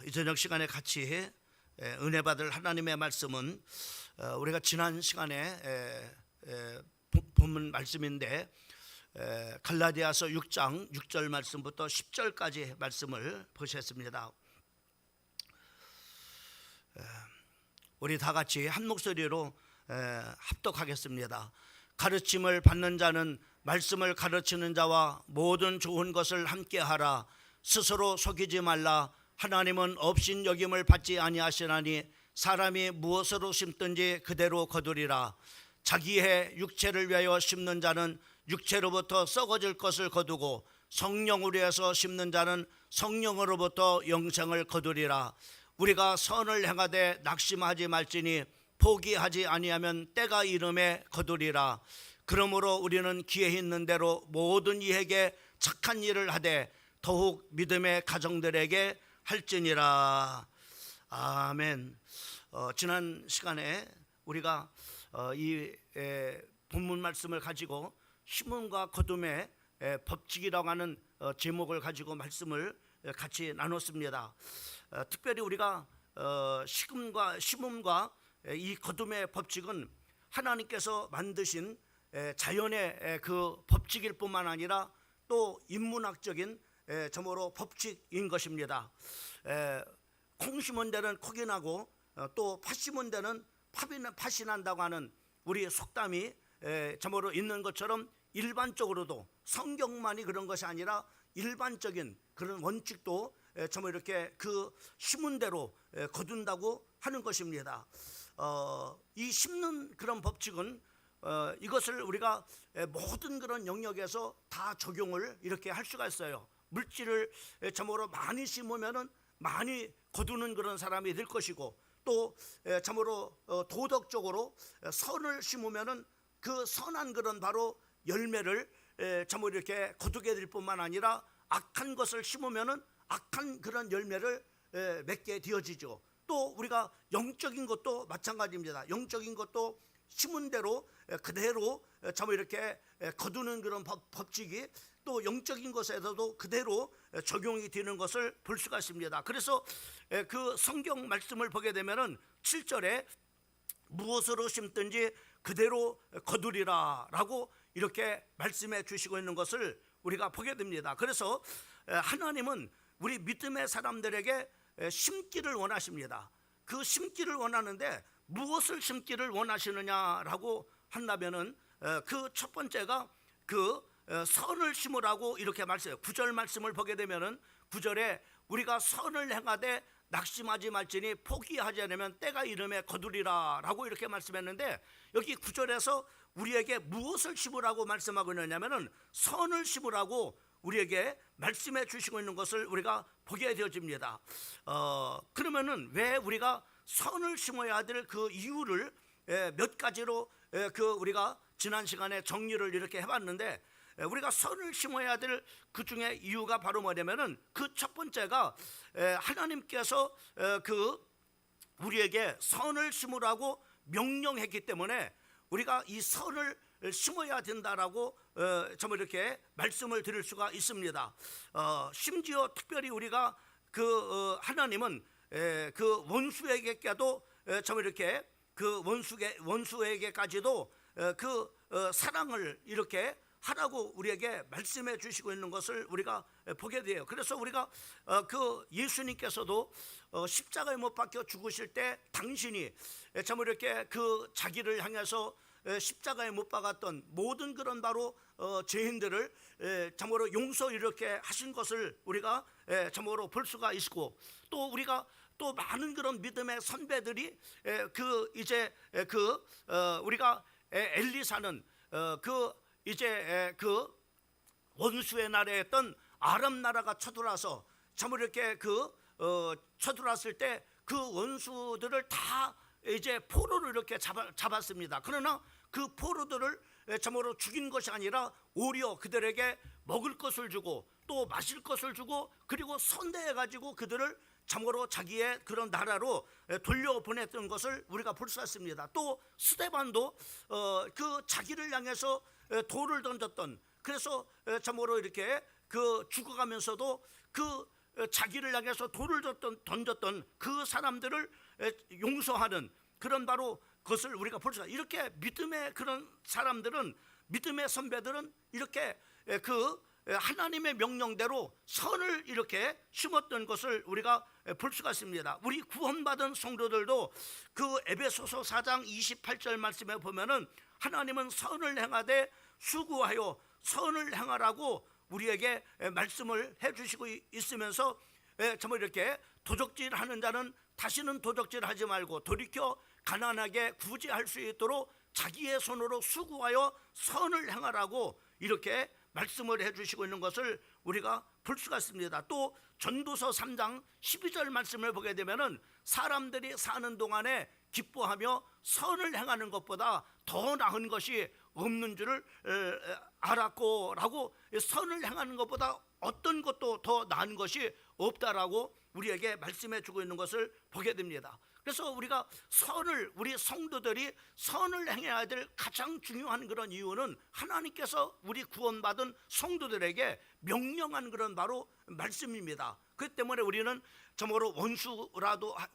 이 저녁 시간에 같이 은혜 받을 하나님의 말씀은 우리가 지난 시간에 본문 말씀인데 갈라디아서 6장 6절 말씀부터 10절까지 말씀을 보셨습니다. 우리 다 같이 한 목소리로 합독하겠습니다. 가르침을 받는 자는 말씀을 가르치는 자와 모든 좋은 것을 함께하라. 스스로 속이지 말라. 하나님은 업신여김을 받지 아니하시나니 사람이 무엇으로 심든지 그대로 거두리라. 자기의 육체를 위하여 심는 자는 육체로부터 썩어질 것을 거두고 성령으로 해서 심는 자는 성령으로부터 영생을 거두리라. 우리가 선을 행하되 낙심하지 말지니 포기하지 아니하면 때가 이름에 거두리라. 그러므로 우리는 기회 있는 대로 모든 이에게 착한 일을 하되 더욱 믿음의 가정들에게 할지니라. 아멘. 지난 시간에 우리가 이 본문 말씀을 가지고 심음과 거둠의 법칙이라고 하는 제목을 가지고 말씀을 같이 나눴습니다. 특별히 우리가 심음과 이 거둠의 법칙은 하나님께서 만드신 자연의 그 법칙일 뿐만 아니라 또 인문학적인 점으로 법칙인 것입니다. 콩 심은 데는 콕이 나고 또 팥 심은 데는 팥이 난다고 하는 우리 속담이 점으로 있는 것처럼 일반적으로도 성경만이 그런 것이 아니라 일반적인 그런 원칙도 점으로 이렇게 그 심은 대로 거둔다고 하는 것입니다. 이 심는 그런 법칙은 이것을 우리가 모든 그런 영역에서 다 적용을 이렇게 할 수가 있어요. 물질을 참으로 많이 심으면은 많이 거두는 그런 사람이 될 것이고, 또 참으로 도덕적으로 선을 심으면은 그 선한 그런 바로 열매를 참으로 이렇게 거두게 될 뿐만 아니라 악한 것을 심으면은 악한 그런 열매를 맺게 되어지죠. 또 우리가 영적인 것도 마찬가지입니다. 영적인 것도 심은 대로 그대로 참 이렇게 거두는 그런 법칙이 또 영적인 것에서도 그대로 적용이 되는 것을 볼 수가 있습니다. 그래서 그 성경 말씀을 보게 되면은 7절에 무엇으로 심든지 그대로 거두리라 라고 이렇게 말씀해 주시고 있는 것을 우리가 보게 됩니다. 그래서 하나님은 우리 믿음의 사람들에게 심기를 원하십니다. 그 심기를 원하는데 무엇을 심기를 원하시느냐라고 한다면은 그 첫 번째가 그 선을 심으라고 이렇게 말씀해요. 9절 말씀을 보게 되면은 9절에 우리가 선을 행하되 낙심하지 말지니 포기하지 않으면 때가 이름에 거두리라 라고 이렇게 말씀했는데, 여기 9절에서 우리에게 무엇을 심으라고 말씀하고 있느냐면은 선을 심으라고 우리에게 말씀해 주시고 있는 것을 우리가 보게 되어집니다. 그러면은 왜 우리가 선을 심어야 될 그 이유를 몇 가지로 우리가 지난 시간에 정리를 이렇게 해봤는데, 우리가 선을 심어야 될 그 중에 이유가 바로 뭐냐면은 그 첫 번째가 하나님께서 우리에게 선을 심으라고 명령했기 때문에 우리가 이 선을 심어야 된다라고 정말 이렇게 말씀을 드릴 수가 있습니다. 심지어 특별히 우리가 하나님은 그 원수에게까지도 정말 이렇게 그 원수에게까지도 사랑을 이렇게 하라고 우리에게 말씀해 주시고 있는 것을 우리가 보게 돼요. 그래서 우리가 예수님께서도 십자가에 못 박혀 죽으실 때 당신이 참으로 이렇게 자기를 향해서 십자가에 못 박았던 모든 그런 바로 죄인들을 참으로 용서 이렇게 하신 것을 우리가 참으로 볼 수가 있고, 또 우리가 또 많은 그런 믿음의 선배들이 우리가 엘리사는 원수의 나라에 있던 아람 나라가 쳐들어와서 참으로 이렇게 쳐들어왔을 때 그 원수들을 다 이제 포로를 이렇게 잡았습니다. 그러나 그 포로들을 참으로 죽인 것이 아니라 오히려 그들에게 먹을 것을 주고 또 마실 것을 주고, 그리고 선대해 가지고 그들을 참으로 자기의 그런 나라로 돌려보냈던 것을 우리가 볼 수 있습니다. 또 스데반도 자기를 향해서 돌을 던졌던, 그래서 참으로 이렇게 죽어가면서도 자기를 향해서 돌을 던졌던 그 사람들을 용서하는 그런 바로 그것을 우리가 볼 수가. 이렇게 믿음의 그런 사람들은, 믿음의 선배들은 이렇게 그 하나님의 명령대로 선을 이렇게 심었던 것을 우리가 볼 수가 있습니다. 우리 구원받은 성도들도 그 에베소서 4장 28절 말씀에 보면은 하나님은 선을 행하되 수고하여 선을 행하라고 우리에게 말씀을 해주시고 있으면서 정말 이렇게 도적질하는 자는 다시는 도적질하지 말고 돌이켜 가난하게 구제할 수 있도록 자기의 손으로 수고하여 선을 행하라고 이렇게 말씀을 해주시고 있는 것을 우리가 볼 수가 있습니다. 또 전도서 3장 12절 말씀을 보게 되면은 사람들이 사는 동안에 기뻐하며 선을 행하는 것보다 더 나은 것이 없는 줄을 알았고 라고, 선을 행하는 것보다 어떤 것도 더 나은 것이 없다라고 우리에게 말씀해 주고 있는 것을 보게 됩니다. 그래서 우리가 우리 성도들이 선을 행해야 될 가장 중요한 그런 이유는 하나님께서 우리 구원받은 성도들에게 명령한 그런 바로 말씀입니다. 그렇기 때문에 우리는 정말로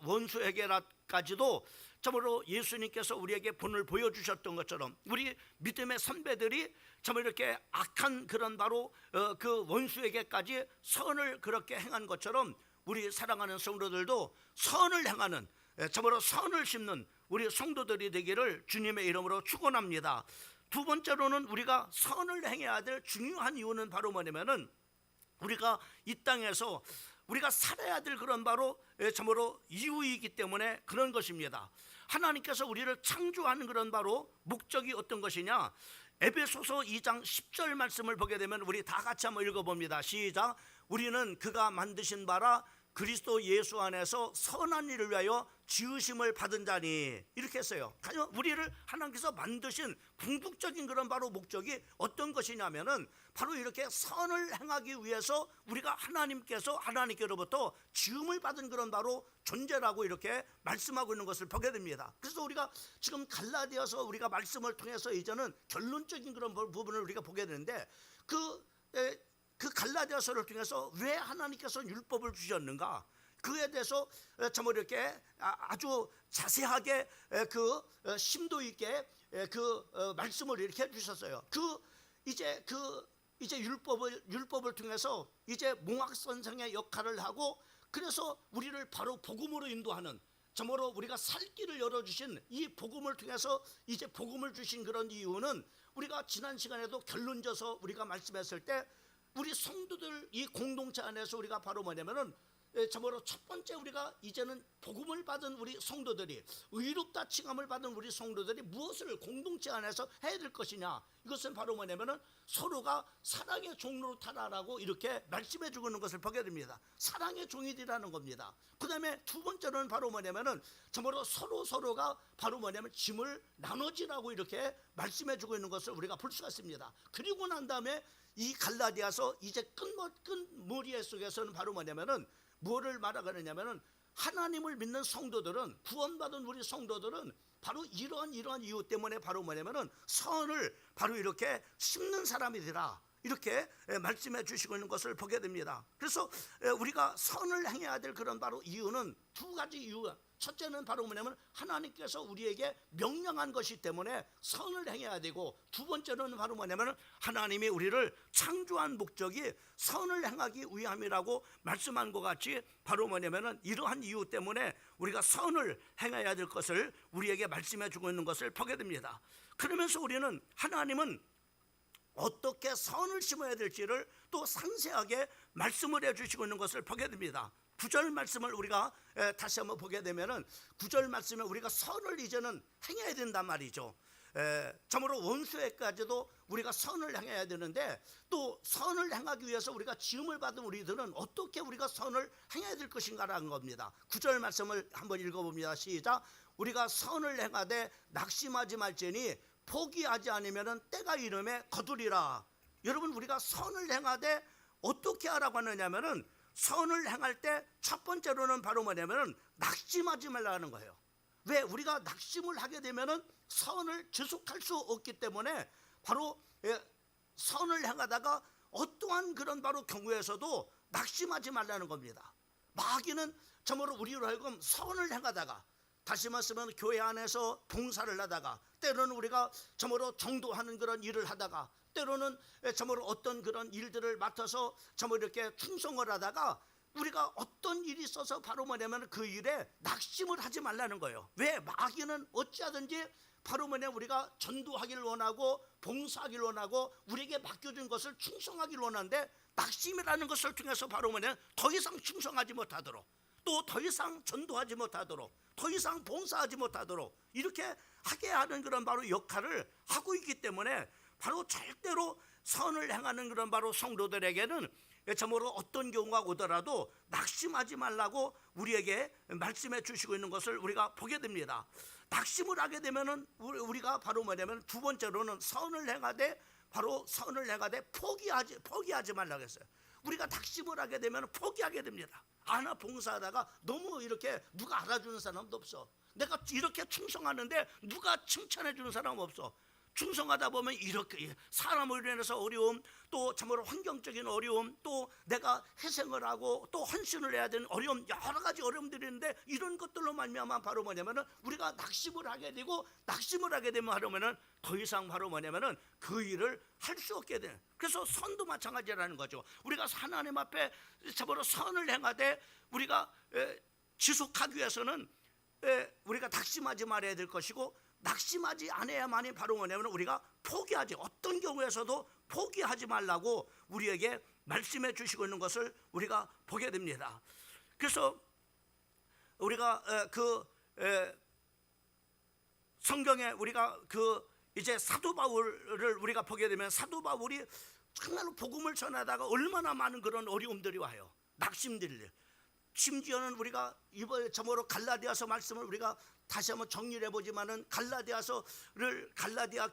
원수에게까지도 정말로 예수님께서 우리에게 본을 보여주셨던 것처럼 우리 믿음의 선배들이 정말 이렇게 악한 그런 바로 그 원수에게까지 선을 그렇게 행한 것처럼 우리 사랑하는 성도들도 선을 행하는, 정말로 선을 심는 우리 성도들이 되기를 주님의 이름으로 축원합니다. 두 번째로는 우리가 선을 행해야 될 중요한 이유는 바로 뭐냐면은 우리가 이 땅에서 우리가 살아야 될 그런 바로 참으로 이유이기 때문에 그런 것입니다. 하나님께서 우리를 창조하는 그런 바로 목적이 어떤 것이냐? 에베소서 2장 10절 말씀을 보게 되면 우리 다 같이 한번 읽어봅니다. 시작. 우리는 그가 만드신 바라 그리스도 예수 안에서 선한 일을 위하여 지으심을 받은 자니, 이렇게 했어요. 우리를 하나님께서 만드신 궁극적인 그런 바로 목적이 어떤 것이냐면은 바로 이렇게 선을 행하기 위해서 우리가 하나님께로부터 지음을 받은 그런 바로 존재라고 이렇게 말씀하고 있는 것을 보게 됩니다. 그래서 우리가 지금 갈라디아서 우리가 말씀을 통해서 이제는 결론적인 그런 부분을 우리가 보게 되는데 그 갈라디아서를 통해서 왜 하나님께서 율법을 주셨는가, 그에 대해서 정말 이렇게 아주 자세하게 그 심도 있게 그 말씀을 이렇게 해주셨어요. 이제 율법을 통해서 이제 몽학 선생의 역할을 하고, 그래서 우리를 바로 복음으로 인도하는, 정말로 우리가 살 길을 열어주신 이 복음을 통해서 이제 복음을 주신 그런 이유는 우리가 지난 시간에도 결론져서 우리가 말씀했을 때 우리 성도들 이 공동체 안에서 우리가 바로 뭐냐면은 참으로 첫 번째 우리가 이제는 복음을 받은 우리 성도들이, 의롭다 칭함을 받은 우리 성도들이 무엇을 공동체 안에서 해야 될 것이냐, 이것은 바로 뭐냐면은 서로가 사랑의 종로로 타라라고 이렇게 말씀해 주고 있는 것을 보게 됩니다. 사랑의 종이 되라는 겁니다. 그 다음에 두 번째는 바로 뭐냐면은 참으로 서로가 바로 뭐냐면 짐을 나눠지라고 이렇게 말씀해 주고 있는 것을 우리가 볼 수가 있습니다. 그리고 난 다음에 이 갈라디아서 이제 끝머리 속에서는 바로 뭐냐면은 뭐를 말하느냐면은 하나님을 믿는 성도들은, 구원받은 우리 성도들은 바로 이러한 이유 때문에 바로 뭐냐면은 선을 바로 이렇게 심는 사람이 되라, 이렇게 말씀해 주시고 있는 것을 보게 됩니다. 그래서 우리가 선을 행해야 될 그런 바로 이유는 두 가지 이유가, 첫째는 바로 뭐냐면 하나님께서 우리에게 명령한 것이기 때문에 선을 행해야 되고, 두 번째는 바로 뭐냐면 하나님이 우리를 창조한 목적이 선을 행하기 위함이라고 말씀한 것 같이 바로 뭐냐면 이러한 이유 때문에 우리가 선을 행해야 될 것을 우리에게 말씀해 주고 있는 것을 보게 됩니다. 그러면서 우리는 하나님은 어떻게 선을 심어야 될지를 또 상세하게 말씀을 해주시고 있는 것을 보게 됩니다. 9절 말씀을 우리가 다시 한번 보게 되면은 9절 말씀에 우리가 선을 이제는 행해야 된단 말이죠. 참으로 원수에까지도 우리가 선을 행해야 되는데, 또 선을 행하기 위해서 우리가 지음을 받은 우리들은 어떻게 우리가 선을 행해야 될 것인가라는 겁니다. 9절 말씀을 한번 읽어봅니다. 시작. 우리가 선을 행하되 낙심하지 말지니 포기하지 않으면 때가 이름에 거두리라. 여러분, 우리가 선을 행하되 어떻게 하라고 하느냐면은 선을 행할 때 첫 번째로는 바로 뭐냐면은 낙심하지 말라는 거예요. 왜? 우리가 낙심을 하게 되면은 선을 지속할 수 없기 때문에 바로 선을 행하다가 어떠한 그런 바로 경우에서도 낙심하지 말라는 겁니다. 마귀는 참으로 우리로 하여금 선을 행하다가, 다시 말씀은 교회 안에서 봉사를 하다가, 때로는 우리가 참으로 정도하는 그런 일을 하다가, 때로는 참으로 어떤 그런 일들을 맡아서 참으로 이렇게 충성을 하다가 우리가 어떤 일이 있어서 바로 뭐냐면 그 일에 낙심을 하지 말라는 거예요. 왜? 마귀는 어찌하든지 바로 뭐냐, 우리가 전도하기를 원하고 봉사하기를 원하고 우리에게 맡겨진 것을 충성하기를 원하는데, 낙심이라는 것을 통해서 바로 뭐냐, 더 이상 충성하지 못하도록, 또 더 이상 전도하지 못하도록, 더 이상 봉사하지 못하도록 이렇게 하게 하는 그런 바로 역할을 하고 있기 때문에, 바로 절대로 선을 행하는 그런 바로 성도들에게는 참으로 어떤 경우가 오더라도 낙심하지 말라고 우리에게 말씀해 주시고 있는 것을 우리가 보게 됩니다. 낙심을 하게 되면은 우리가 바로 뭐냐면, 두 번째로는 선을 행하되, 바로 선을 행하되 포기하지 말라고 했어요. 우리가 낙심을 하게 되면 포기하게 됩니다. 하나 봉사하다가 너무 이렇게 누가 알아주는 사람도 없어. 내가 이렇게 충성하는데 누가 칭찬해 주는 사람 없어. 충성하다 보면 이렇게 사람으로 인해서 어려움, 또 참으로 환경적인 어려움, 또 내가 희생을 하고 또 헌신을 해야 되는 어려움, 여러 가지 어려움들이 있는데, 이런 것들로 말미암아 바로 뭐냐면은 우리가 낙심을 하게 되고, 낙심을 하게 되면 하려면은 더 이상 바로 뭐냐면은 그 일을 할 수 없게 돼. 그래서 선도 마찬가지라는 거죠. 우리가 하나님 앞에 참으로 선을 행하되 우리가 지속하기 위해서는 우리가 낙심하지 말아야 될 것이고, 낙심하지 않아야만이 바로 뭐냐면 우리가 포기하지, 어떤 경우에서도 포기하지 말라고 우리에게 말씀해 주시고 있는 것을 우리가 보게 됩니다. 그래서 우리가 성경에 우리가 이제 사도 바울을 우리가 보게 되면, 사도 바울이 정말로 복음을 전하다가 얼마나 많은 그런 어려움들이 와요. 낙심들이. 심지어는 우리가 이번에 저모로 갈라디아서 말씀을 우리가 다시 한번 정리를 해보지만은, 갈라디아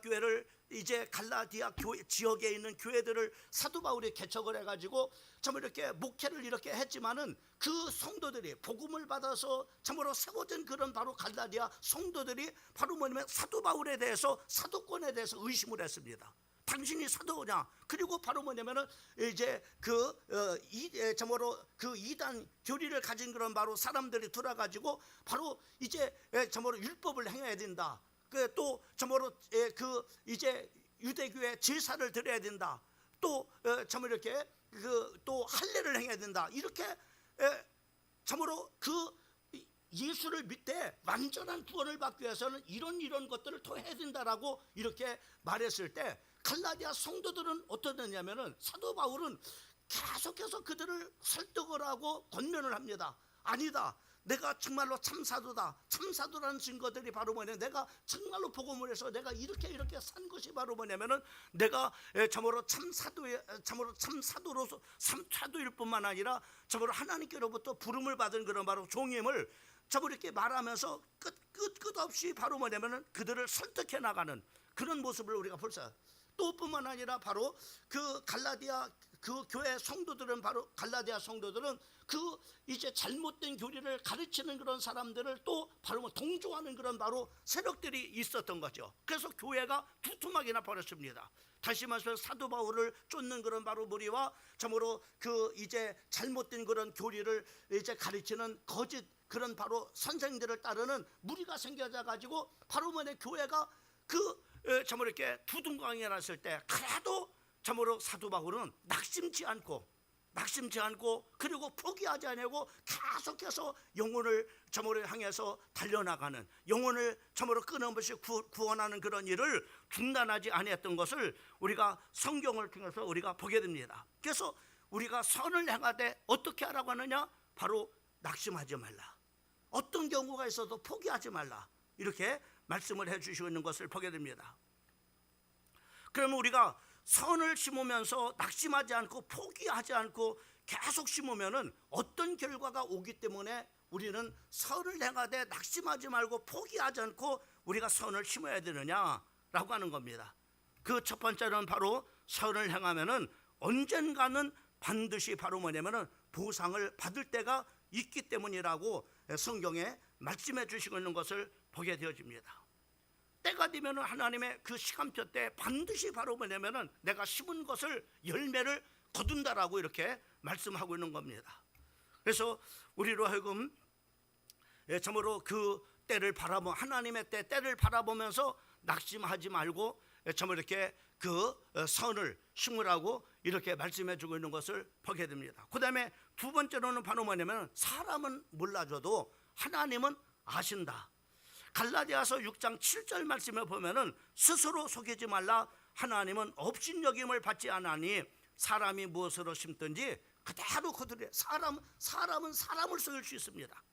교회를, 이제 갈라디아 교회 지역에 있는 교회들을 사도 바울이 개척을 해가지고 참 이렇게 목회를 이렇게 했지만은, 그 성도들이 복음을 받아서 참으로 세워진 그런 바로 갈라디아 성도들이 바로 뭐냐면 사도 바울에 대해서, 사도권에 대해서 의심을 했습니다. 당신이 사도냐? 그리고 바로 뭐냐면은 이제 참으로 그 이단 교리를 가진 그런 바로 사람들이 들어가지고 바로 이제 참으로 율법을 행해야 된다. 또 참으로 이제 유대교의 제사를 드려야 된다. 또 참으로 이렇게 또 할례를 행해야 된다. 이렇게 참으로 예수를 믿되 완전한 구원을 받기 위해서는 이런 것들을 더 해야 된다라고 이렇게 말했을 때, 갈라디아 성도들은 어떠냐면은 사도 바울은 계속해서 그들을 설득을 하고 권면을 합니다. 아니다, 내가 정말로 참사도다. 참사도라는 증거들이 바로 뭐냐, 내가 정말로 복음을 해서 내가 이렇게 산 것이 바로 뭐냐면은, 내가 참으로 참사도로서 참사도일 뿐만 아니라 참으로 하나님께로부터 부름을 받은 그런 바로 종임을 참으로 이렇게 말하면서 끝없이 바로 뭐냐면은 그들을 설득해 나가는 그런 모습을 우리가 볼 수 있어요. 또 뿐만 아니라 바로 그 갈라디아 그 교회 성도들은, 바로 갈라디아 성도들은 이제 잘못된 교리를 가르치는 그런 사람들을 또 바로 동조하는 그런 바로 세력들이 있었던 거죠. 그래서 교회가 두툼하게 나버렸습니다. 다시 말해서 사도 바울을 쫓는 그런 바로 무리와 참으로 이제 잘못된 그런 교리를 이제 가르치는 거짓 그런 바로 선생들을 따르는 무리가 생겨져 가지고 바로 교회가 참으로 이렇게 두둥강이 났을 때, 그래도 참으로 사도 바울은 낙심치 않고 그리고 포기하지 않고 계속해서 영혼을 참으로 향해서 달려나가는, 영혼을 참으로 끊임없이 구원하는 그런 일을 중단하지 아니했던 것을 우리가 성경을 통해서 우리가 보게 됩니다. 그래서 우리가 선을 행하되 어떻게 하라고 하느냐? 바로 낙심하지 말라. 어떤 경우가 있어도 포기하지 말라. 이렇게 말씀을 해주시고 있는 것을 보게 됩니다. 그러면 우리가 선을 심으면서 낙심하지 않고 포기하지 않고 계속 심으면은 어떤 결과가 오기 때문에 우리는 선을 행하되 낙심하지 말고 포기하지 않고 우리가 선을 심어야 되느냐라고 하는 겁니다. 그 첫 번째는 바로 선을 행하면은 언젠가는 반드시 바로 뭐냐면은 보상을 받을 때가 있기 때문이라고 성경에 말씀해 주시고 있는 것을 보게 되어집니다. 때가 되면 하나님의 그 시간표 때 반드시 바로 뭐냐면은 내가 심은 것을 열매를 거둔다라고 이렇게 말씀하고 있는 겁니다. 그래서 우리로 하여금 참으로 그 때를 하나님의 때를 바라보면서 낙심하지 말고 참으로 이렇게 그 선을 심으라고 이렇게 말씀해 주고 있는 것을 보게 됩니다. 그 다음에 두 번째로는 바로 뭐냐면 사람은 몰라줘도 하나님은 아신다. 갈라디아서 6장 7절 말씀에 보면은 스스로 속이지 말라. 하나님은 업신여김을 받지 않으니 사람이 무엇으로 심든지 그대로 거두리라. 사람은 사람을 속일 수 있습니다.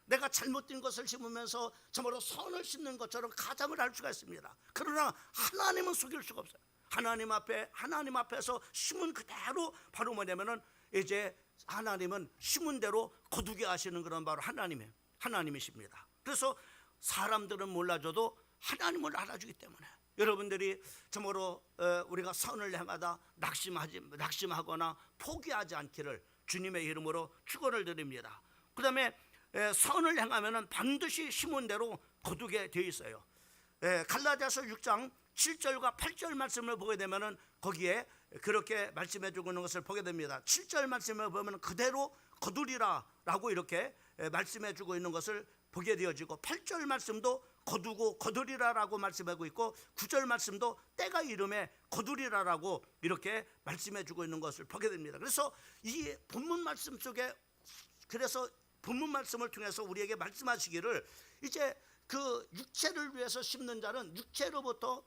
내가 잘못된 것을 심으면서 참으로 선을 심는 것처럼 가장을 할 수가 있습니다. 그러나 하나님은 속일 수가 없어요. 하나님 앞에서 심은 그대로 바로 뭐냐면은 이제 하나님은 심은 대로 거두게 하시는 그런 바로 하나님이십니다. 그래서 사람들은 몰라줘도 하나님을 알아주기 때문에 여러분들이 참으로 우리가 선을 행하다 낙심하거나 포기하지 않기를 주님의 이름으로 축원을 드립니다. 그 다음에 선을 행하면 반드시 심은 대로 거두게 되어 있어요. 갈라디아서 6장 7절과 8절 말씀을 보게 되면 거기에 그렇게 말씀해 주고 있는 것을 보게 됩니다. 7절 말씀을 보면 그대로 거두리라 라고 이렇게 말씀해 주고 있는 것을 보게 되어지고 8절 말씀도 거두고 거두리라 라고 말씀하고 있고 9절 말씀도 때가 이름에 거두리라 라고 이렇게 말씀해 주고 있는 것을 보게 됩니다. 그래서 이 본문 말씀 속에 그래서 본문 말씀을 통해서 우리에게 말씀하시기를 이제 그 육체를 위해서 심는 자는 육체로부터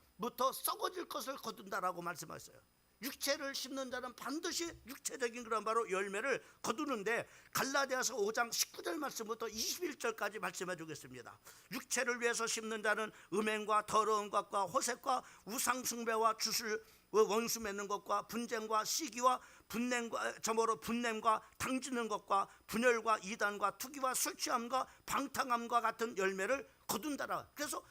썩어질 것을 거둔다라고 말씀하셨어요. 육체를 심는 자는 반드시 육체적인 그런 바로 열매를 거두는데 갈라디아서 5장 19절 말씀부터 21절까지 말씀해 주겠습니다. 육체를 위해서 심는 자는 음행과 더러운 것과 호색과 우상숭배와 주술 원수 맺는 것과 분쟁과 시기와 분냄과 당지는 것과 분열과 이단과 투기와 술취함과 방탕함과 같은 열매를 거둔다라. 그래서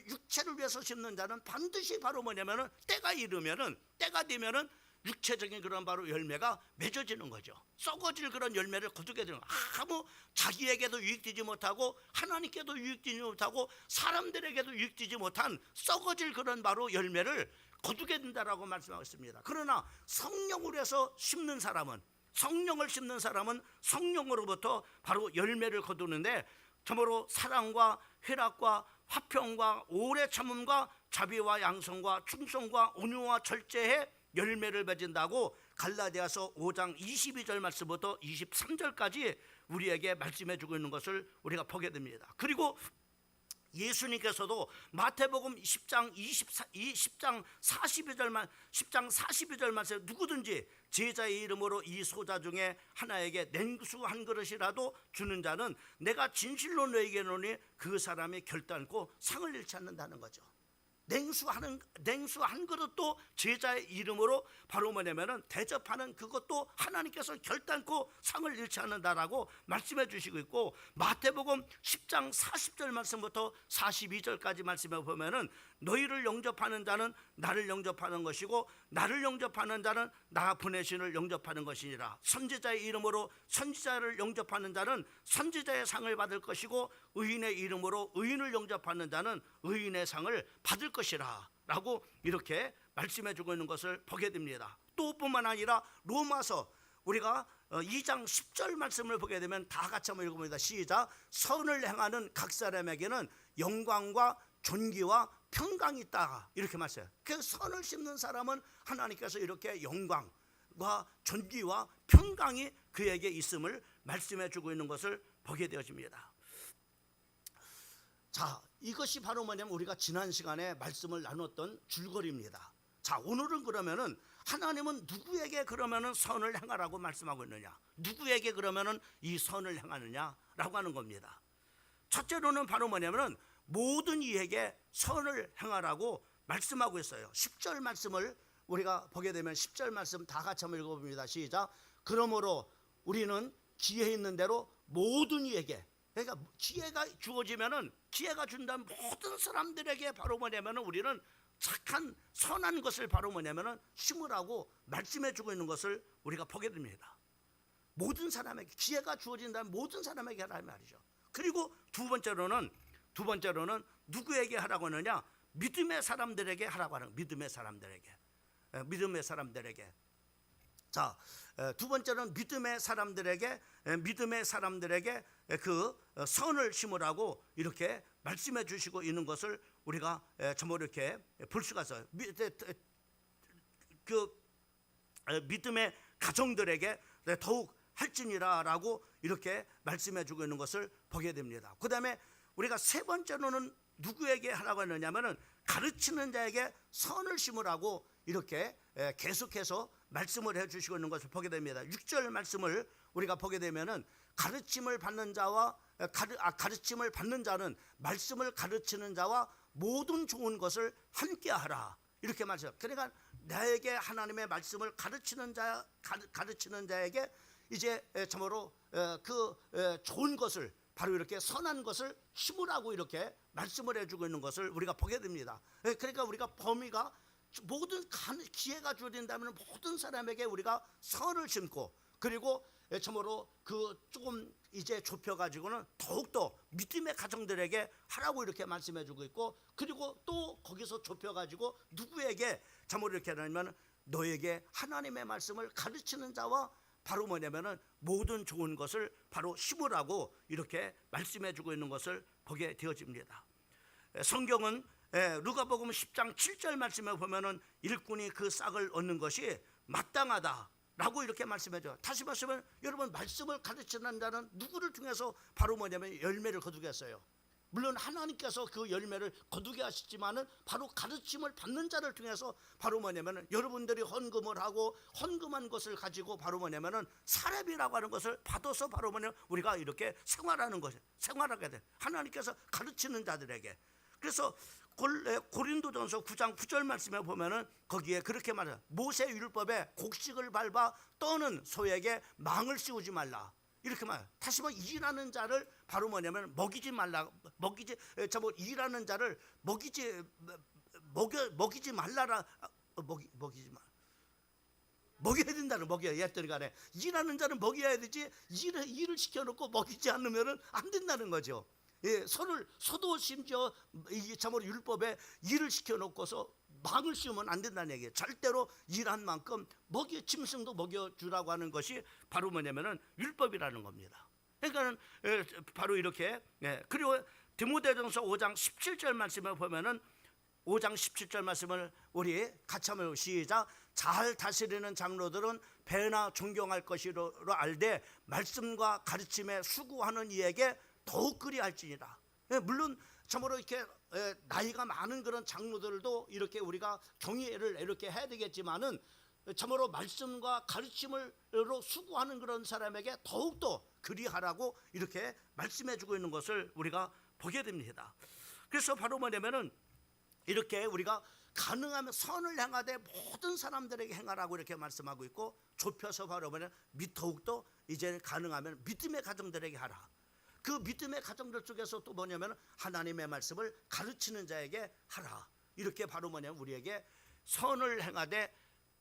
육체를 위해서 심는 자는 반드시 바로 뭐냐면은 때가 되면은 육체적인 그런 바로 열매가 맺어지는 거죠. 썩어질 그런 열매를 거두게 되는 거예요. 아무 자기에게도 유익되지 못하고 하나님께도 유익되지 못하고 사람들에게도 유익되지 못한 썩어질 그런 바로 열매를 거두게 된다라고 말씀하고 있습니다. 그러나 성령으로 해서 심는 사람은 성령을 심는 사람은 성령으로부터 바로 열매를 거두는데 참으로 사랑과 회락과 화평과 오래 참음과 자비와 양성과 충성과 온유와 절제에 열매를 맺은다고 갈라디아서 5장 22절 말씀부터 23절까지 우리에게 말씀해 주고 있는 것을 우리가 보게 됩니다. 그리고 예수님께서도 마태복음 10장 42절 말씀에 누구든지 제자의 이름으로 이 소자 중에 하나에게 냉수 한 그릇이라도 주는 자는 내가 진실로 너에게 이르노니 그 사람이 결단코 상을 잃지 않는다는 거죠. 냉수 한 그릇도 제자의 이름으로 바로 뭐냐면은 대접하는 그것도 하나님께서 결단코 상을 잃지 않는다라고 말씀해 주시고 있고 마태복음 10장 40절 말씀부터 42절까지 말씀해 보면은 너희를 영접하는 자는 나를 영접하는 것이고 나를 영접하는 자는 나 보내신을 영접하는 것이니라. 선지자의 이름으로 선지자를 영접하는 자는 선지자의 상을 받을 것이고 의인의 이름으로 의인을 영접하는 자는 의인의 상을 받을 것이라 라고 이렇게 말씀해 주고 있는 것을 보게 됩니다. 또 뿐만 아니라 로마서 우리가 2장 10절 말씀을 보게 되면 다 같이 한번 읽어봅니다. 시작. 선을 행하는 각 사람에게는 영광과 존귀와 평강이 있다 이렇게 말씀해요. 그 선을 심는 사람은 하나님께서 이렇게 영광과 존귀와 평강이 그에게 있음을 말씀해 주고 있는 것을 보게 되어집니다. 자, 이것이 바로 뭐냐면 우리가 지난 시간에 말씀을 나눴던 줄거리입니다. 자, 오늘은 그러면은 하나님은 누구에게 그러면은 선을 행하라고 말씀하고 있느냐, 누구에게 그러면은 이 선을 행하느냐라고 하는 겁니다. 첫째로는 바로 뭐냐면은 모든 이에게 선을 행하라고 말씀하고 있어요. 10절 말씀을 우리가 보게 되면 10절 말씀 다 같이 한번 읽어봅니다. 시작. 그러므로 우리는 기회 있는 대로 모든 이에게, 그러니까 기회가 주어지면은 기회가 준다는 모든 사람들에게 바로 뭐냐면은 우리는 착한 선한 것을 바로 뭐냐면은 심으라고 말씀해 주고 있는 것을 우리가 보게 됩니다. 모든 사람에게 기회가 주어진다면 모든 사람에게 하라는 말이죠. 그리고 두 번째로는 누구에게 하라고 하느냐? 믿음의 사람들에게 하라고 하는, 믿음의 사람들에게. 자, 두 번째는 믿음의 사람들에게 그 선을 심으라고 이렇게 말씀해 주시고 있는 것을 우리가 전부 이렇게 볼 수가 있어요. 그 믿음의 가정들에게 더욱 할지니라라고 이렇게 말씀해 주고 있는 것을 보게 됩니다. 그 다음에 우리가 세 번째로는 누구에게 하라고 했느냐면은 가르치는 자에게 선을 심으라고 이렇게 계속해서 말씀을 해 주시고 있는 것을 보게 됩니다. 6절 말씀을 우리가 보게 되면은 가르침을 받는 자는 말씀을 가르치는 자와 모든 좋은 것을 함께 하라 이렇게 말해요. 그러니까 나에게 하나님의 말씀을 가르치는 자에게 이제 참으로 그 좋은 것을 바로 이렇게 선한 것을 심으라고 이렇게 말씀을 해주고 있는 것을 우리가 보게 됩니다. 그러니까 우리가 범위가 모든 기회가 주어진다면 모든 사람에게 우리가 선을 심고 그리고 참으로 그 조금 이제 좁혀가지고는 더욱더 믿음의 가정들에게 하라고 이렇게 말씀해주고 있고 그리고 또 거기서 좁혀가지고 누구에게 참으로 이렇게 하냐면 너에게 하나님의 말씀을 가르치는 자와 바로 뭐냐면은 모든 좋은 것을 바로 심으라고 이렇게 말씀해주고 있는 것을 보게 되어집니다. 성경은 누가복음 10장 7절 말씀에 보면은 일꾼이 그 싹을 얻는 것이 마땅하다라고 이렇게 말씀해줘요. 다시 말씀은 여러분 말씀을 가르치는 자는 누구를 통해서 바로 뭐냐면 열매를 거두겠어요. 물론 하나님께서 그 열매를 거두게 하시지만은 바로 가르침을 받는 자를 통해서 바로 뭐냐면은 여러분들이 헌금을 하고 헌금한 것을 가지고 바로 뭐냐면은 사람이라고 하는 것을 받아서 바로 뭐냐면 우리가 이렇게 생활하게 돼. 하나님께서 가르치는 자들에게. 그래서 고린도전서 9장 9절 말씀에 보면은 거기에 그렇게 말해요. 모세 율법에 곡식을 밟아 떠는 소에게 망을 씌우지 말라. 이렇게 말해요. 다시 말해 일하는 자를 바로 뭐냐면 먹이지 일하는 자를 먹이지 말라라. 먹여야 된다는 먹여야 했더니 간에 일하는 자는 먹여야 되지 일을 시켜놓고 먹이지 않으면 안 된다는 거죠. 소도 심지어 참으로 율법에 일을 시켜놓고서 망을 씌우면 안 된다는 얘기예요. 절대로 일한 만큼 짐승도 먹여주라고 하는 것이 바로 뭐냐면은 율법이라는 겁니다. 그러니까 바로 이렇게 그리고 디모데전서 5장 17절 말씀을 보면은 5장 17절 말씀을 우리 같이 한번 시작. 잘 다스리는 장로들은 배나 존경할 것이로 알되 말씀과 가르침에 수고하는 이에게 더욱 그리할지니라. 물론 참으로 이렇게 나이가 많은 그런 장로들도 이렇게 우리가 경외를 이렇게 해야 되겠지만은 참으로 말씀과 가르침으로 수고하는 그런 사람에게 더욱더 그리하라고 이렇게 말씀해주고 있는 것을 우리가 보게 됩니다. 그래서 바로 뭐냐면은 이렇게 우리가 가능하면 선을 행하되 모든 사람들에게 행하라고 이렇게 말씀하고 있고 좁혀서 바로 뭐냐면 더욱더 이제 가능하면 믿음의 가정들에게 하라. 그 믿음의 가정들 쪽에서 또 뭐냐면 하나님의 말씀을 가르치는 자에게 하라. 이렇게 바로 뭐냐면 우리에게 선을 행하되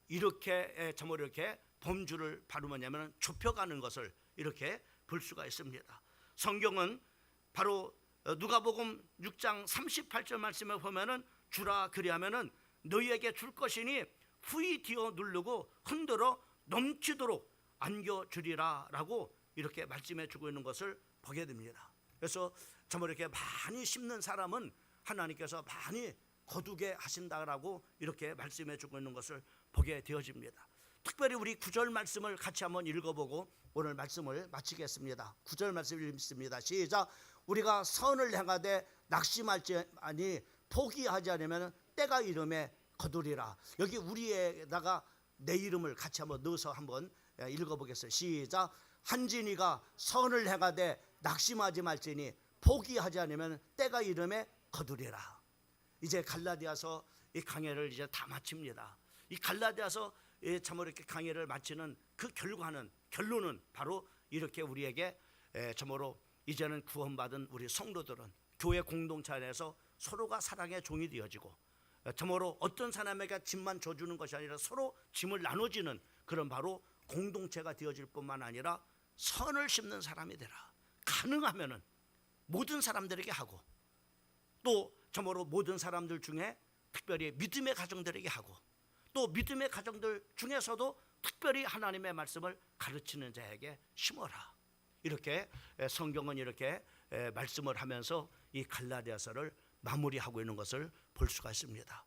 이렇게 참으로 이렇게 범주를 바로 뭐냐면 좁혀가는 것을 이렇게 볼 수가 있습니다. 성경은 바로 누가복음 6장 38절 말씀에 보면은 주라 그리하면은 너희에게 줄 것이니 후히 뒤어 누르고 흔들어 넘치도록 안겨주리라라고 이렇게 말씀해 주고 있는 것을 보게 됩니다. 그래서 정말 이렇게 많이 심는 사람은 하나님께서 많이 거두게 하신다라고 이렇게 말씀해 주고 있는 것을 보게 되어집니다. 특별히 우리 9절 말씀을 같이 한번 읽어보고 오늘 말씀을 마치겠습니다. 9절 말씀 읽습니다. 시작. 우리가 선을 행하되 낙심하지 아니 포기하지 않으면 때가 이름에 거두리라. 여기 우리에다가 내 이름을 같이 한번 넣어서 한번 읽어보겠어요. 시작. 한진이가 선을 행하되 낙심하지 말지니 포기하지 않으면 때가 이름에 거두리라. 이제 갈라디아서 이 강해를 이제 다 마칩니다. 이 갈라디아서 참으로 이렇게 강해를 마치는 그 결론은 바로 이렇게 우리에게 참으로 이제는 구원받은 우리 성도들은 교회 공동체 안에서 서로가 사랑의 종이 되어지고 참으로 어떤 사람에게 짐만 져주는 것이 아니라 서로 짐을 나눠지는 그런 바로 공동체가 되어질 뿐만 아니라 선을 심는 사람이 되라. 가능하면은 모든 사람들에게 하고 또 참으로 모든 사람들 중에 특별히 믿음의 가정들에게 하고 또 믿음의 가정들 중에서도 특별히 하나님의 말씀을 가르치는 자에게 심어라. 이렇게 성경은 이렇게 말씀을 하면서 이 갈라디아서를 마무리하고 있는 것을 볼 수가 있습니다.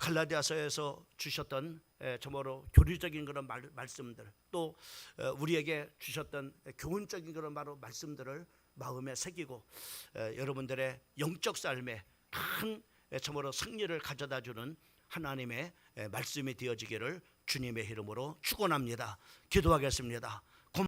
갈라디아서에서 주셨던 정말로 교리적인 그런 말씀들, 또 우리에게 주셨던 교훈적인 그런 바로 말씀들을 마음에 새기고 여러분들의 영적 삶에 큰 정말로 승리를 가져다 주는 하나님의 말씀이 되어지기를 주님의 이름으로 축원합니다. 기도하겠습니다.